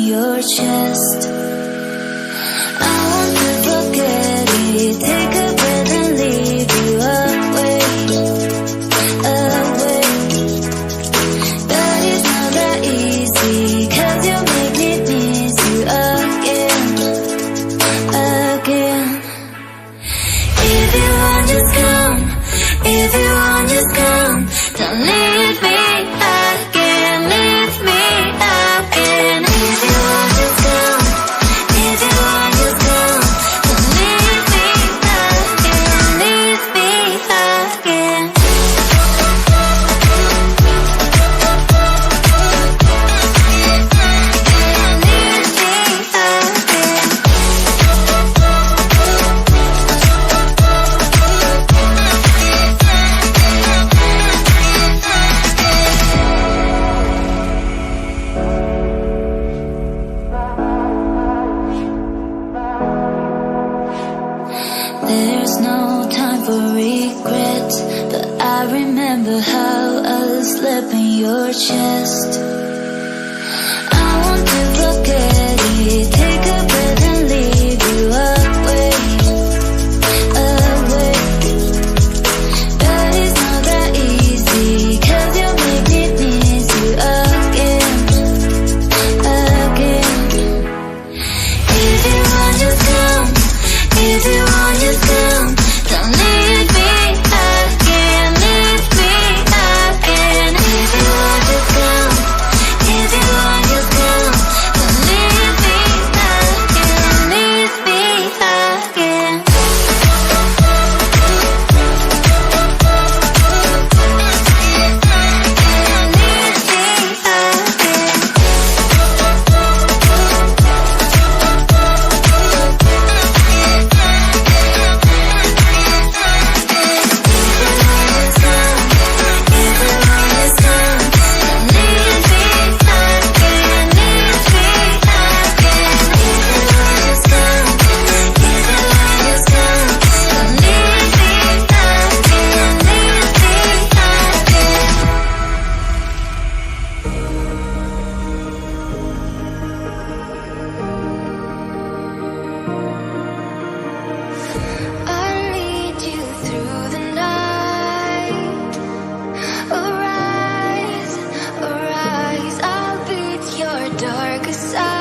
your chest. I want to forget it, take a breath and leave you away, away. But it's not that easy, 'cause you make me miss you again, again. If you want, just come. If you want, just come. Don't leave me again, leave me again. If you want, just come. If you want, just come. Don't leave me again, leave me again. There's no time for regret, but I remember how I slept in your chest. I want to forget it, take a breath and leave you away, away. But it's not that easy, 'cause you make me miss you again, again. If you want, just come. If you want, just come. Don't leave me again, leave me again. If you want, just come. If you want, just come. Don't leave me again, leave me again. Arise, arise, I'll beat your darkest side.